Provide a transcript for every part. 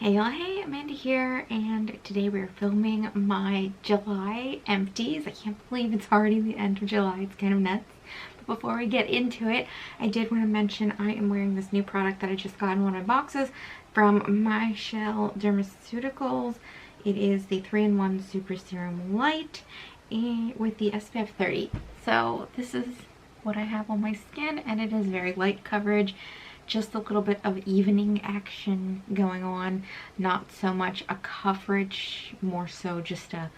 Hey y'all, hey, Amanda here, and today we're filming my July empties. I can't believe it's already the end of July, it's kind of nuts. But before we get into it, I did want to mention I am wearing this new product that I just got in one of my boxes from My Shell Dermaceuticals. It is the 3-in-1 Super Serum Light with the SPF 30. So this is what I have on my skin, and it is very light coverage. Just a little bit of evening action going on, not so much a coverage, more so just a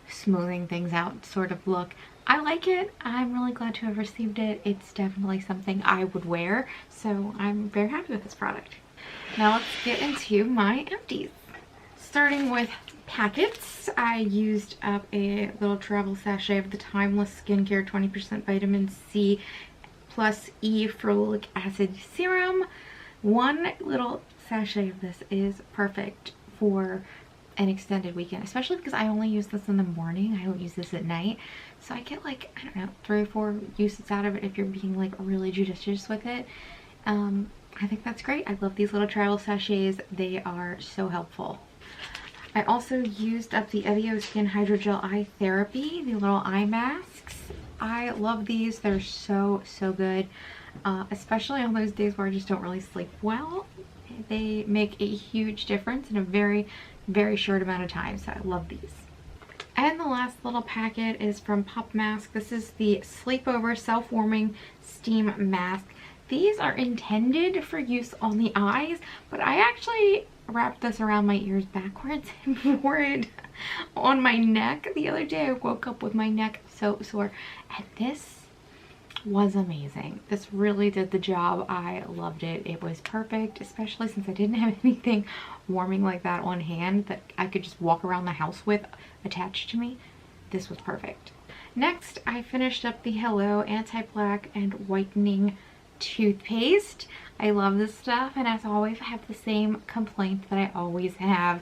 smoothing things out sort of look. I like it. I'm really glad to have received it. It's definitely something I would wear, so I'm very happy with this product. Now let's get into my empties. Starting with packets, I used up a little travel sachet of the Timeless Skincare 20% Vitamin C plus E ferulic acid serum. One little sachet of this is perfect for an extended weekend, especially because I only use this in the morning. I don't use this at night, so I get like, I don't know, 3 or 4 uses out of it if you're being like really judicious with it. I think that's great. I love these little travel sachets. They are so helpful. I also used up the Evio Skin Hydrogel Eye Therapy, the little eye masks. I love these. They're so good, especially on those days where I just don't really sleep well. They make a huge difference in a very short amount of time, so I love these. And the last little packet is from Pop Mask. This is the Sleepover Self-Warming Steam Mask. These are intended for use on the eyes, but I actually wrapped this around my ears backwards and wore it on my neck. The other day I woke up with my neck so sore, and this was amazing. This really did the job. I loved it. It was perfect, especially since I didn't have anything warming like that on hand that I could just walk around the house with attached to me. This was perfect. Next, I finished up the Hello Anti-Plaque and Whitening Toothpaste. I love this stuff, and as always I have the same complaint that I always have.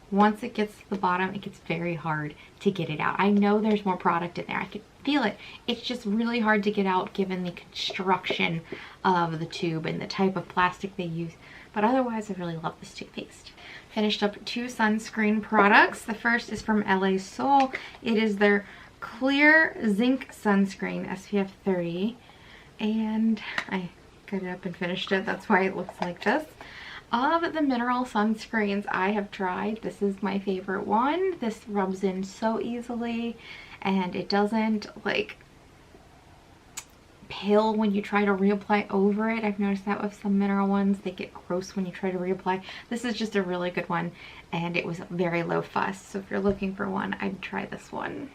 Once it gets to the bottom, it gets very hard to get it out. I know there's more product in there. I can feel it. It's just really hard to get out given the construction of the tube and the type of plastic they use. But otherwise, I really love this toothpaste. Finished up 2 sunscreen products. The first is from LA Soul. It is their Clear Zinc Sunscreen SPF 30. And I cut it up and finished it. That's why it looks like this. Of the mineral sunscreens I have tried, this is my favorite one. This rubs in so easily, and it doesn't like peel when you try to reapply over it. I've noticed that with some mineral ones, they get gross when you try to reapply. This is just a really good one, and it was very low fuss, so if you're looking for one, I'd try this one.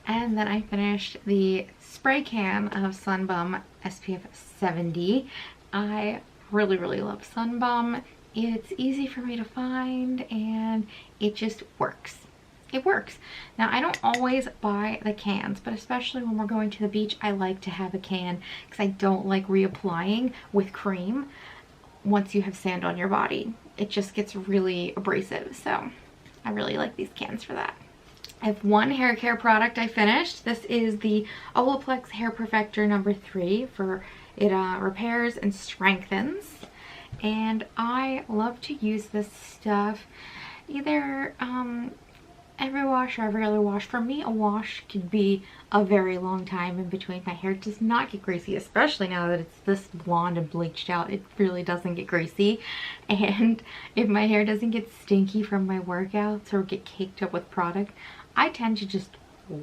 And then I finished the spray can of Sun Bum SPF 70. I really love Sun Bum. It's easy for me to find, and it just works. It works. Now, I don't always buy the cans, but especially when we're going to the beach, I like to have a can because I don't like reapplying with cream once you have sand on your body. It just gets really abrasive, so I really like these cans for that. I have one hair care product I finished. This is the Olaplex Hair Perfector number 3 for it repairs and strengthens. And I love to use this stuff either every wash or every other wash. For me, a wash could be a very long time in between. My hair does not get greasy, especially now that it's this blonde and bleached out. It really doesn't get greasy. And if my hair doesn't get stinky from my workouts or get caked up with product, I tend to just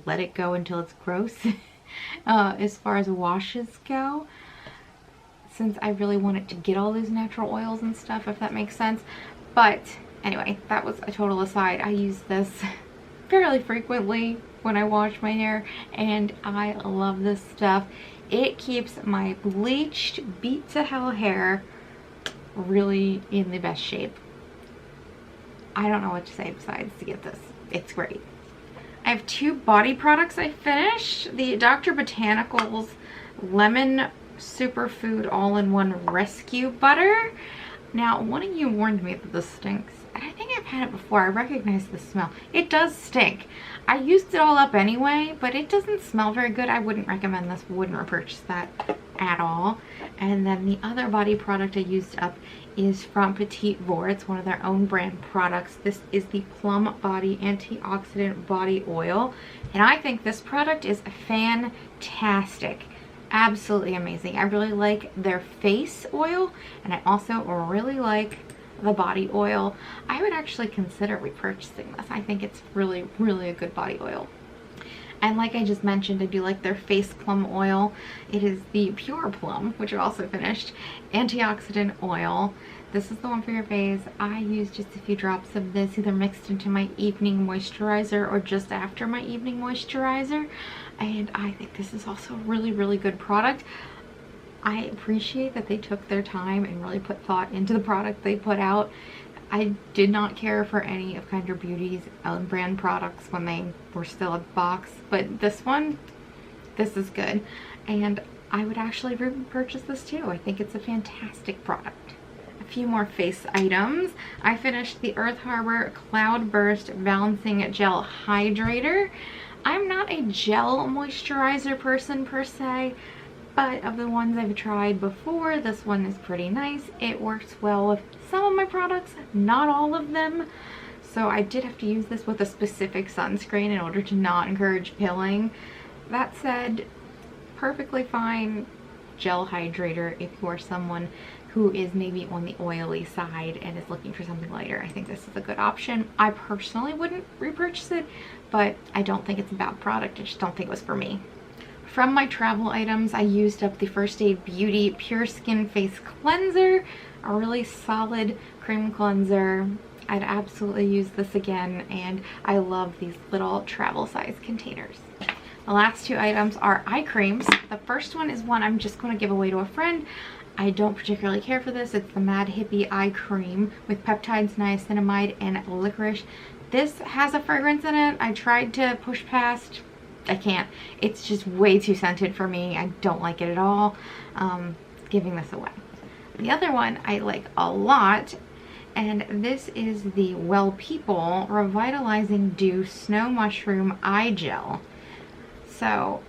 let it go until it's gross as far as washes go, since I really want it to get all those natural oils and stuff, if that makes sense. But anyway, that was a total aside. I use this fairly frequently when I wash my hair, and I love this stuff. It keeps my bleached, beat to hell hair really in the best shape. I don't know what to say besides to get this. It's great. I have 2 body products I finished. The Dr. Botanicals Lemon Superfood All-in-One Rescue Butter. Now, one of you warned me that this stinks, and I think I've had it before. I recognize the smell. It does stink. I used it all up anyway, but it doesn't smell very good. I wouldn't recommend this. Wouldn't repurchase that at all. And then the other body product I used up is from Petite Vor. It's one of their own brand products. This is the Plum Body Antioxidant Body Oil, and I think this product is fantastic. Absolutely amazing. I really like their face oil, and I also really like the body oil. I would actually consider repurchasing this. I think it's really a good body oil. And like I just mentioned, I do like their face plum oil. It is the Pure Plum, which I also finished, antioxidant oil. This is the one for your face. I use just a few drops of this, either mixed into my evening moisturizer or just after my evening moisturizer. And I think this is also a really good product. I appreciate that they took their time and really put thought into the product they put out. I did not care for any of Kinder Beauty's own brand products when they were still a box, but this one, this is good. And I would actually repurchase this too. I think it's a fantastic product. A few more face items. I finished the Earth Harbor Cloudburst Balancing Gel Hydrator. I'm not a gel moisturizer person per se, but of the ones I've tried before, this one is pretty nice. It works well with some of my products, not all of them. So I did have to use this with a specific sunscreen in order to not encourage pilling. That said, perfectly fine gel hydrator if you are someone who is maybe on the oily side and is looking for something lighter. I think this is a good option. I personally wouldn't repurchase it, but I don't think it's a bad product. I just don't think it was for me. From my travel items, I used up the First Aid Beauty Pure Skin Face Cleanser, a really solid cream cleanser. I'd absolutely use this again, and I love these little travel size containers. The last two items are eye creams. The first one is one I'm just going to give away to a friend. I don't particularly care for this. It's the Mad Hippie Eye Cream with peptides, niacinamide, and licorice. This has a fragrance in it. I tried to push past. I can't. It's just way too scented for me. I don't like it at all. Giving this away. The other one I like a lot, and this is the Well People Revitalizing Dew Snow Mushroom Eye Gel. So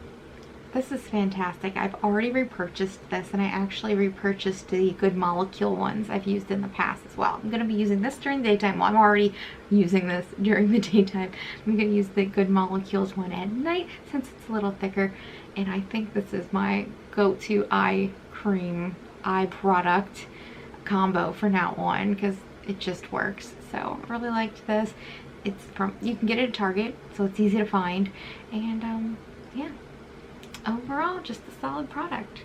this is fantastic. I've already repurchased this, and I actually repurchased the Good Molecule ones I've used in the past as well. I'm going to be using this during the daytime. Well, I'm already using this during the daytime. I'm going to use the Good Molecules one at night since it's a little thicker, and I think this is my go-to eye cream, eye product combo for now on because it just works. So I really liked this. It's from, you can get it at Target, so it's easy to find, and yeah. Overall, just a solid product.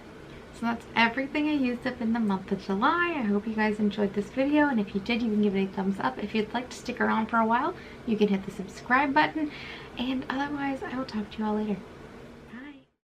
So that's everything I used up in the month of July. I hope you guys enjoyed this video, and if you did, you can give it a thumbs up. If you'd like to stick around for a while, you can hit the subscribe button, and otherwise I will talk to you all later.